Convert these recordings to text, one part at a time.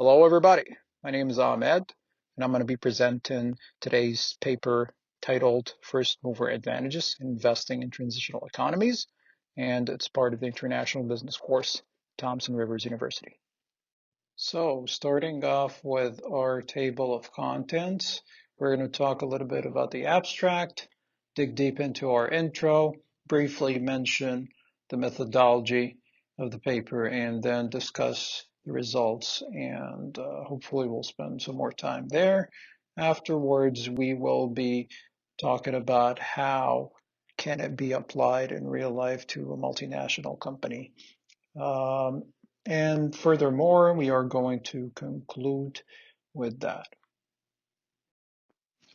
Hello, everybody. My name is Ahmed, and I'm going to be presenting today's paper titled First Mover Advantages in Investing in Transitional Economies, and it's part of the International Business course, Thomson Rivers University. So, starting off with our table of contents, we're going to talk a little bit about the abstract, dig deep into our intro, briefly mention the methodology of the paper, and then discuss the results. And hopefully, we'll spend some more time there. Afterwards, we will be talking about how can it be applied in real life to a multinational company. Um, and furthermore, we are going to conclude with that.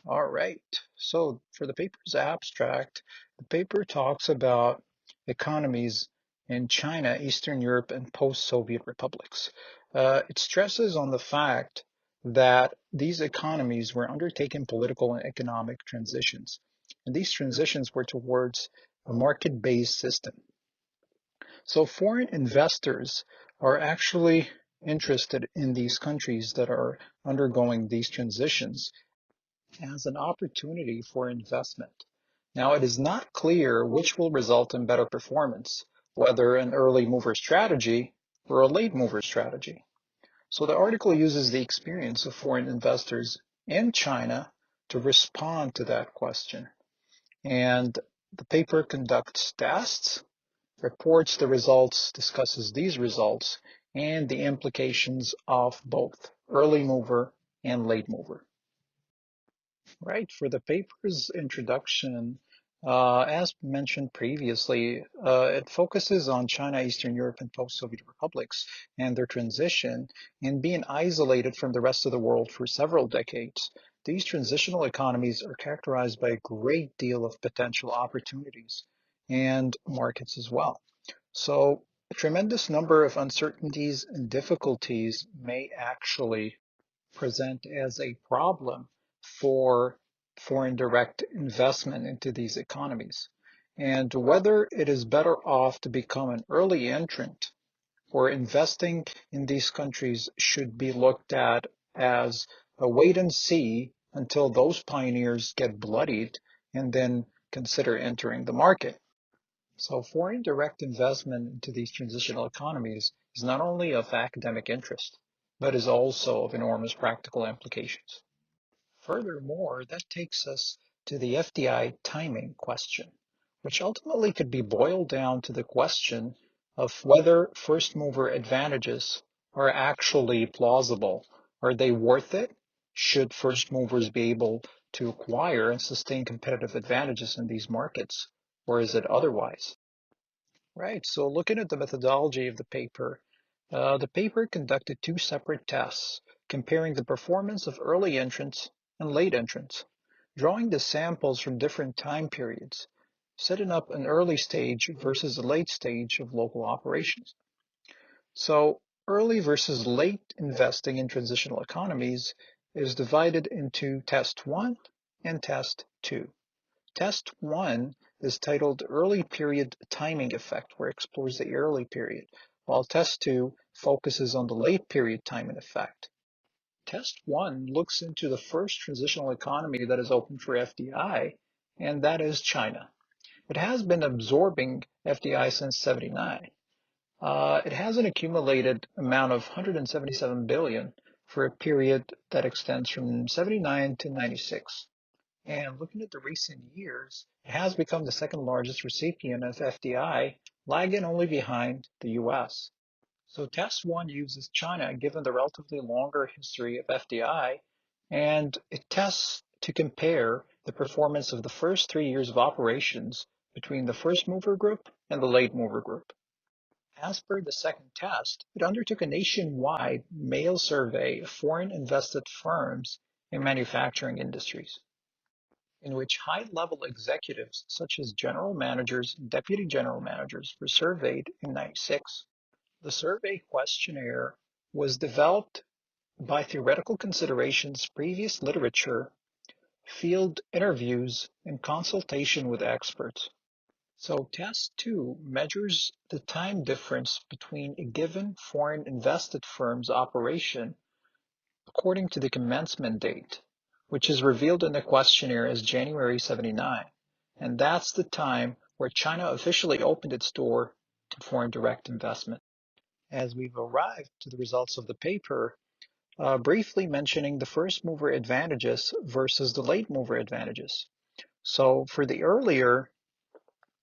All right. So for the paper's abstract, the paper talks about economies in China, Eastern Europe, and post-Soviet republics. It stresses on the fact that these economies were undertaking political and economic transitions. And these transitions were towards a market-based system. So foreign investors are actually interested in these countries that are undergoing these transitions as an opportunity for investment. Now, it is not clear which will result in better performance, whether an early mover strategy or a late mover strategy. So the article uses the experience of foreign investors in China to respond to that question. And the paper conducts tests, reports the results, discusses these results, and the implications of both early mover and late mover. Right, for the paper's introduction, as mentioned previously, it focuses on China, Eastern Europe, and post-Soviet republics and their transition and being isolated from the rest of the world for several decades. These transitional economies are characterized by a great deal of potential opportunities and markets as well. So a tremendous number of uncertainties and difficulties may actually present as a problem for foreign direct investment into these economies. And whether it is better off to become an early entrant or investing in these countries should be looked at as a wait and see until those pioneers get bloodied and then consider entering the market. So foreign direct investment into these transitional economies is not only of academic interest, but is also of enormous practical implications. Furthermore, that takes us to the FDI timing question, which ultimately could be boiled down to the question of whether first mover advantages are actually plausible. Are they worth it? Should first movers be able to acquire and sustain competitive advantages in these markets, or is it otherwise? Right, so looking at the methodology of the paper conducted two separate tests comparing the performance of early entrants and late entrants, drawing the samples from different time periods, setting up an early stage versus a late stage of local operations. So early versus late investing in transitional economies is divided into test 1 and test 2. Test 1 is titled Early Period Timing Effect, where it explores the early period, while Test 2 focuses on the late period timing effect. Test 1 looks into the first transitional economy that is open for FDI, and that is China. It has been absorbing FDI since 79. It has an accumulated amount of 177 billion for a period that extends from 79 to 96. And looking at the recent years, it has become the second largest recipient of FDI, lagging only behind the US. So test 1 uses China given the relatively longer history of FDI, and it tests to compare the performance of the first 3 years of operations between the first mover group and the late mover group. As per the second test, it undertook a nationwide mail survey of foreign invested firms in manufacturing industries, in which high-level executives such as general managers and deputy general managers were surveyed in 96. The survey questionnaire was developed by theoretical considerations, previous literature, field interviews, and consultation with experts. So test 2 measures the time difference between a given foreign invested firm's operation according to the commencement date, which is revealed in the questionnaire as January 79. And that's the time where China officially opened its door to foreign direct investment. As we've arrived to the results of the paper, briefly mentioning the first mover advantages versus the late mover advantages. So for the earlier,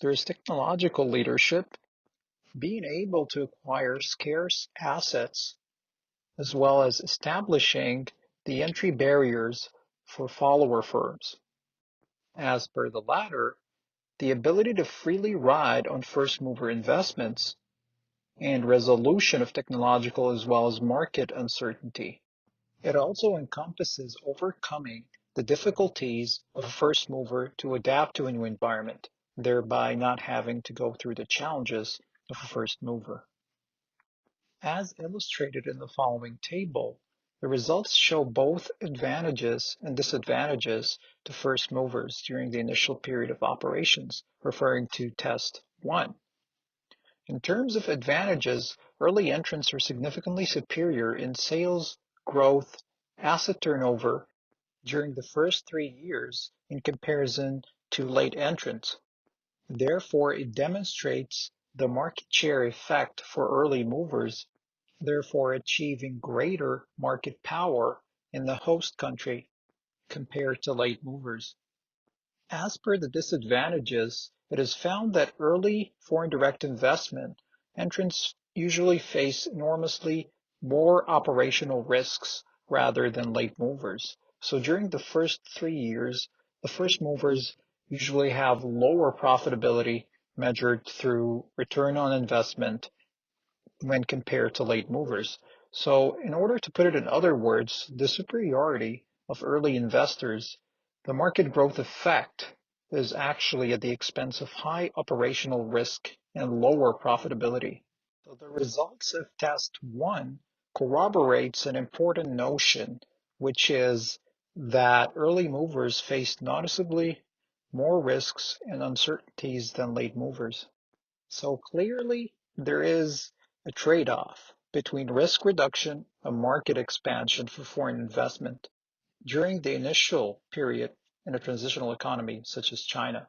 there's technological leadership, being able to acquire scarce assets, as well as establishing the entry barriers for follower firms. As per the latter, the ability to freely ride on first mover investments and resolution of technological as well as market uncertainty. It also encompasses overcoming the difficulties of a first mover to adapt to a new environment, thereby not having to go through the challenges of a first mover. As illustrated in the following table, the results show both advantages and disadvantages to first movers during the initial period of operations, referring to test 1. In terms of advantages, early entrants are significantly superior in sales, growth, asset turnover during the first 3 years in comparison to late entrants. Therefore, it demonstrates the market share effect for early movers, therefore achieving greater market power in the host country compared to late movers. As per the disadvantages, it is found that early foreign direct investment entrants usually face enormously more operational risks rather than late movers. So during the first 3 years, the first movers usually have lower profitability measured through return on investment when compared to late movers. So in order to put it in other words, the superiority of early investors, the market growth effect is actually at the expense of high operational risk and lower profitability. So the results of test 1 corroborates an important notion, which is that early movers face noticeably more risks and uncertainties than late movers. So clearly, there is a trade-off between risk reduction and market expansion for foreign investment during the initial period in a transitional economy such as China.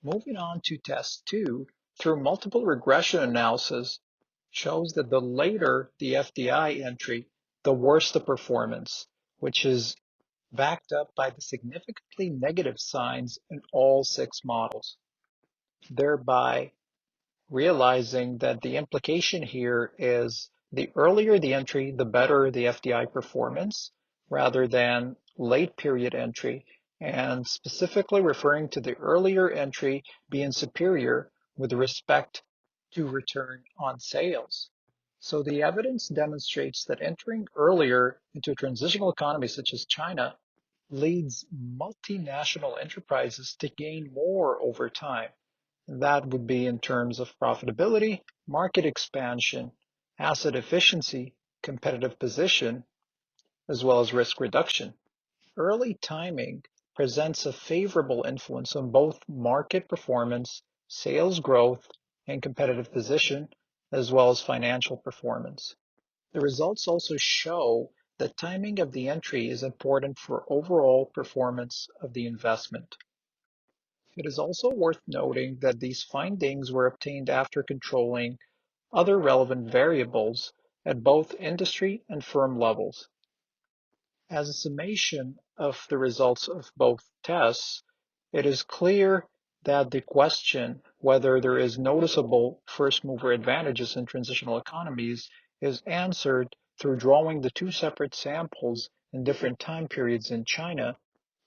Moving on to test 2, through multiple regression analysis, shows that the later the FDI entry, the worse the performance, which is backed up by the significantly negative signs in all 6 models, thereby realizing that the implication here is the earlier the entry, the better the FDI performance, rather than late period entry, and specifically referring to the earlier entry being superior with respect to return on sales. So the evidence demonstrates that entering earlier into a transitional economy such as China leads multinational enterprises to gain more over time. That would be in terms of profitability, market expansion, asset efficiency, competitive position, as well as risk reduction. Early timing presents a favorable influence on both market performance, sales growth, and competitive position, as well as financial performance. The results also show that timing of the entry is important for overall performance of the investment. It is also worth noting that these findings were obtained after controlling other relevant variables at both industry and firm levels. As a summation of the results of both tests, it is clear that the question whether there is noticeable first mover advantages in transitional economies is answered through drawing the 2 separate samples in different time periods in China,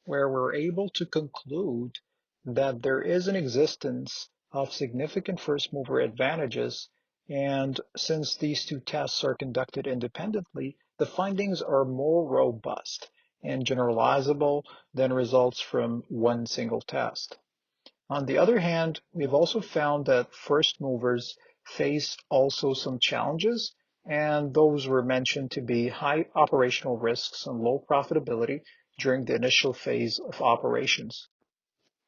where we're able to conclude that there is an existence of significant first mover advantages, and since these 2 tests are conducted independently, the findings are more robust and generalizable than results from one single test. On the other hand, we've also found that first movers face also some challenges, and those were mentioned to be high operational risks and low profitability during the initial phase of operations.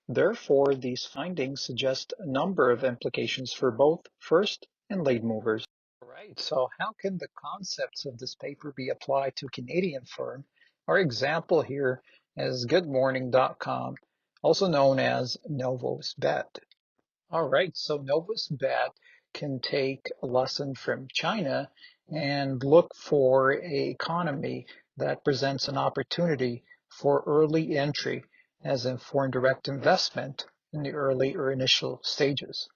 Therefore, these findings suggest a number of implications for both first and late movers. All Right. So how can the concepts of this paper be applied to a Canadian firm? Our example here is goodmorning.com, also known as Novos Bed. All right, so Novos Bed can take a lesson from China and look for a economy that presents an opportunity for early entry, as in foreign direct investment in the early or initial stages.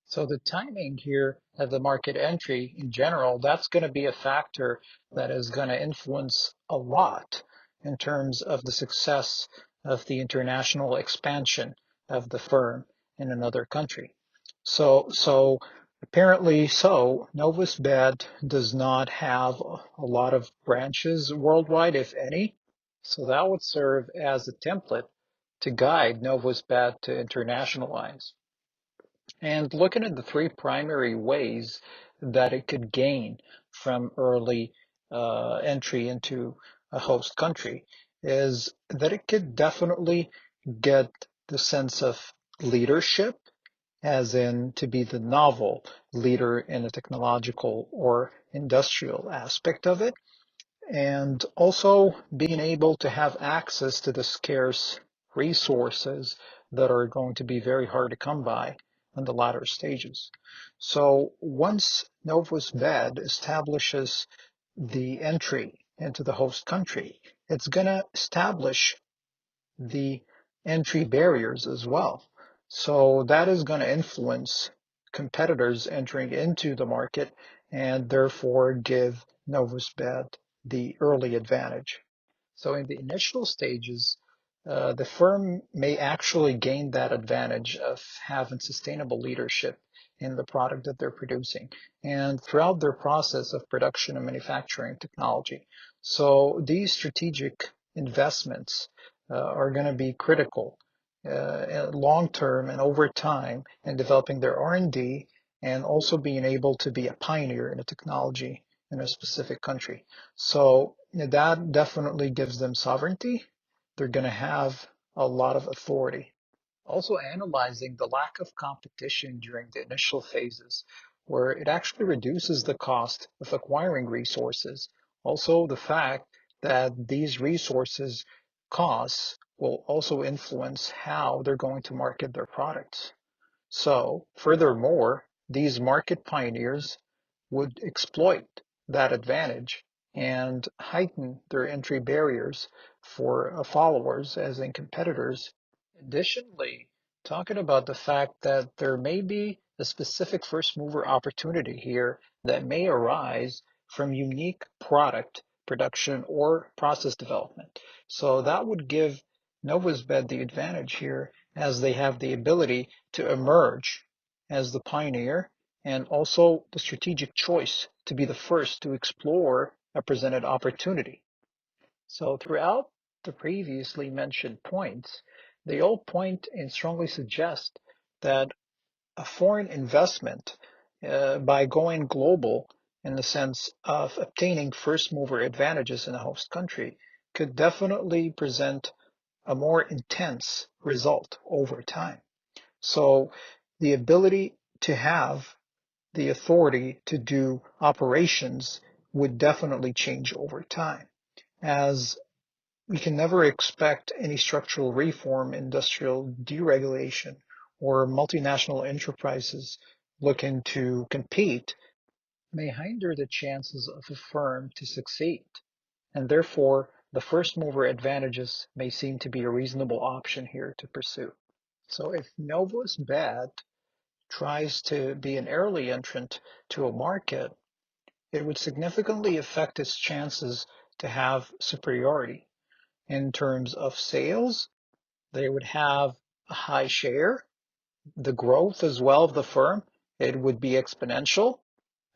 So the timing here of the market entry in general, that's going to be a factor that is going to influence a lot in terms of the success of the international expansion of the firm in another country. So apparently Novus Bed does not have a lot of branches worldwide, if any. So that would serve as a template to guide Novus Bed to internationalize. And looking at the three primary ways that it could gain from early entry into a host country is that it could definitely get the sense of leadership, as in to be the novel leader in a technological or industrial aspect of it, and also being able to have access to the scarce resources that are going to be very hard to come by in the latter stages. So once Novus Bed establishes the entry into the host country, it's going to establish the entry barriers as well. So that is going to influence competitors entering into the market and therefore give Novus Bed the early advantage. So in the initial stages, the firm may actually gain that advantage of having sustainable leadership in the product that they're producing and throughout their process of production and manufacturing technology. So these strategic investments are going to be critical long term and over time in developing their R&D and also being able to be a pioneer in a technology in a specific country. So that definitely gives them sovereignty. They're going to have a lot of authority. Also analyzing the lack of competition during the initial phases, where it actually reduces the cost of acquiring resources. Also, the fact that these resources costs will also influence how they're going to market their products. So, furthermore, these market pioneers would exploit that advantage and heighten their entry barriers for followers, as in competitors. Additionally, talking about the fact that there may be a specific first mover opportunity here that may arise from unique product production or process development. So that would give Novusbed the advantage here as they have the ability to emerge as the pioneer and also the strategic choice to be the first to explore a presented opportunity. So throughout the previously mentioned points, they all point and strongly suggest that a foreign investment by going global in the sense of obtaining first mover advantages in a host country could definitely present a more intense result over time. So the ability to have the authority to do operations would definitely change over time, as we can never expect any structural reform, industrial deregulation, or multinational enterprises looking to compete may hinder the chances of a firm to succeed, and therefore the first mover advantages may seem to be a reasonable option here to pursue. So if Novus Bed tries to be an early entrant to a market, it would significantly affect its chances to have superiority in terms of sales. They would have a high share, the growth as well of the firm, it would be exponential,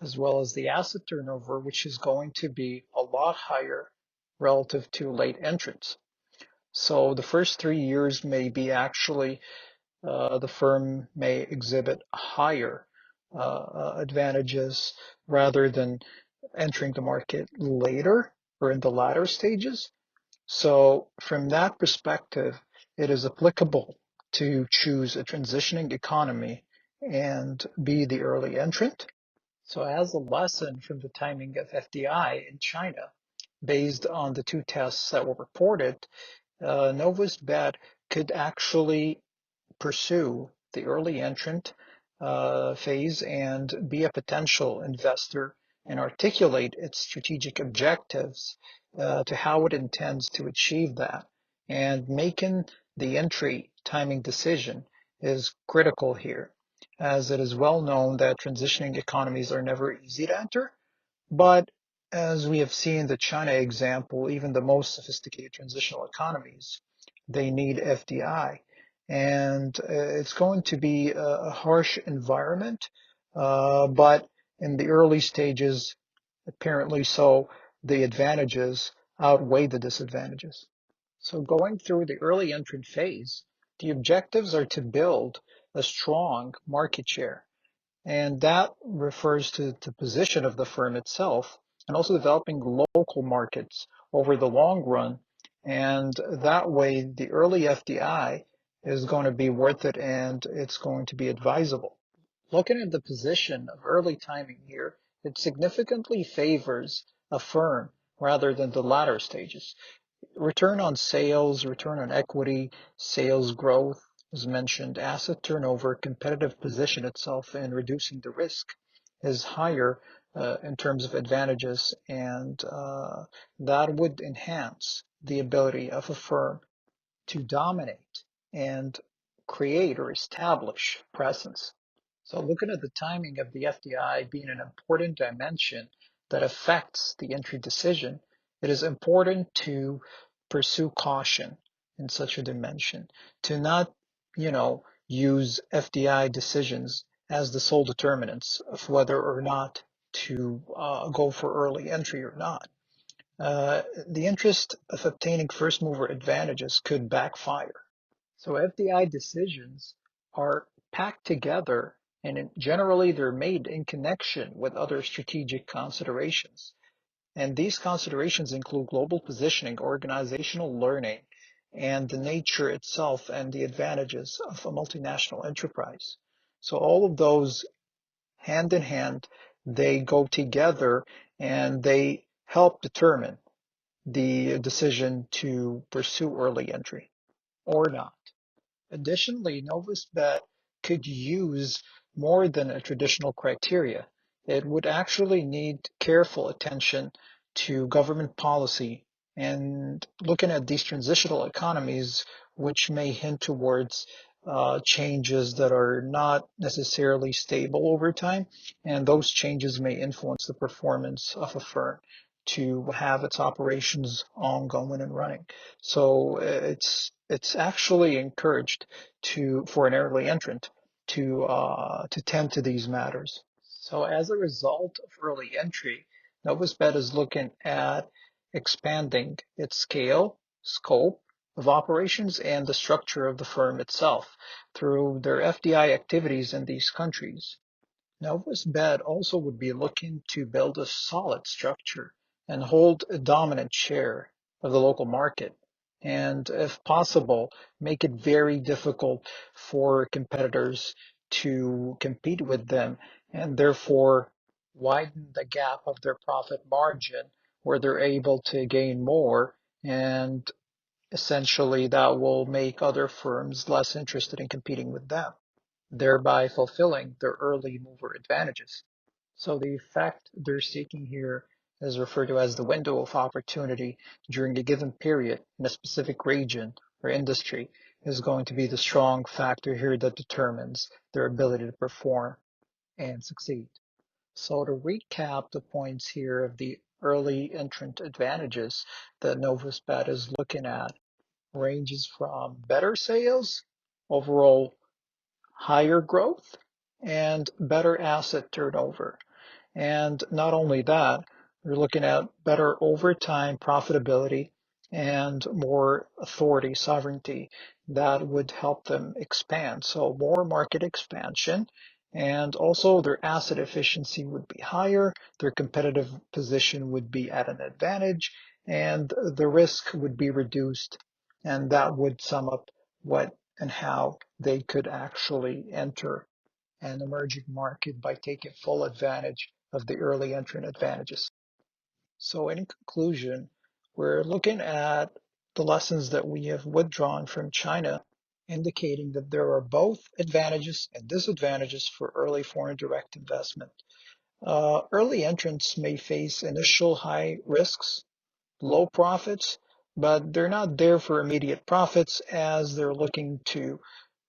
as well as the asset turnover, which is going to be a lot higher relative to late entrants. So the first 3 years may be actually the firm may exhibit higher advantages rather than entering the market later or in the latter stages. So from that perspective, it is applicable to choose a transitioning economy and be the early entrant. So as a lesson from the timing of FDI in China, based on the two tests that were reported, Nova's bet could actually pursue the early entrant phase and be a potential investor and articulate its strategic objectives to how it intends to achieve that. And making the entry timing decision is critical here, as it is well known that transitioning economies are never easy to enter. But as we have seen the China example, even the most sophisticated transitional economies, they need FDI. And it's going to be a harsh environment, but in the early stages, apparently so, the advantages outweigh the disadvantages. So going through the early entrant phase, the objectives are to build a strong market share, and that refers to the position of the firm itself and also developing local markets over the long run. And that way, the early FDI is going to be worth it and it's going to be advisable. Looking at the position of early timing here, it significantly favors a firm rather than the latter stages. Return on sales, return on equity, sales growth, as mentioned, asset turnover, competitive position itself, and reducing the risk is higher in terms of advantages, and that would enhance the ability of a firm to dominate and create or establish presence. So looking at the timing of the FDI being an important dimension that affects the entry decision, it is important to pursue caution in such a dimension, to not, use FDI decisions as the sole determinants of whether or not to go for early entry or not. The interest of obtaining first mover advantages could backfire. So FDI decisions are packed together and generally they're made in connection with other strategic considerations. And these considerations include global positioning, organizational learning, and the nature itself and the advantages of a multinational enterprise. So all of those hand in hand, they go together and they help determine the decision to pursue early entry or not. Additionally, NovusBet could use more than a traditional criteria. It would actually need careful attention to government policy and looking at these transitional economies, which may hint towards changes that are not necessarily stable over time, and those changes may influence the performance of a firm to have its operations ongoing and running. So it's actually encouraged for an early entrant to tend to these matters. So as a result of early entry, NovusBet is looking at expanding its scale, scope of operations, and the structure of the firm itself through their FDI activities in these countries. NovusBet also would be looking to build a solid structure and hold a dominant share of the local market, and if possible, make it very difficult for competitors to compete with them, and therefore widen the gap of their profit margin where they're able to gain more, and essentially that will make other firms less interested in competing with them, thereby fulfilling their early mover advantages. So the effect they're seeking here is referred to as the window of opportunity during a given period in a specific region or industry is going to be the strong factor here that determines their ability to perform and succeed. So to recap the points here of the early entrant advantages that NovusBet is looking at ranges from better sales, overall higher growth, and better asset turnover. And not only that, we're looking at better overtime profitability and more authority, sovereignty that would help them expand. So more market expansion, and also their asset efficiency would be higher, their competitive position would be at an advantage, and the risk would be reduced. And that would sum up what and how they could actually enter an emerging market by taking full advantage of the early entrant advantages. So in conclusion, we're looking at the lessons that we have withdrawn from China, indicating that there are both advantages and disadvantages for early foreign direct investment. Early entrants may face initial high risks, low profits, but they're not there for immediate profits as they're looking to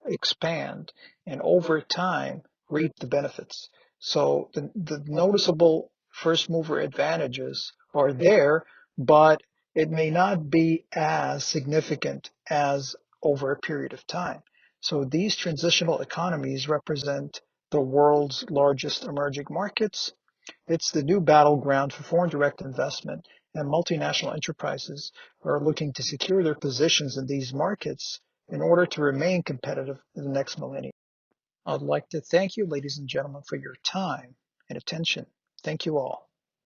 expand and over time reap the benefits. So the noticeable first mover advantages are there, but it may not be as significant as over a period of time. So these transitional economies represent the world's largest emerging markets. It's the new battleground for foreign direct investment, and multinational enterprises are looking to secure their positions in these markets in order to remain competitive in the next millennium. I'd like to thank you, ladies and gentlemen, for your time and attention. Thank you all.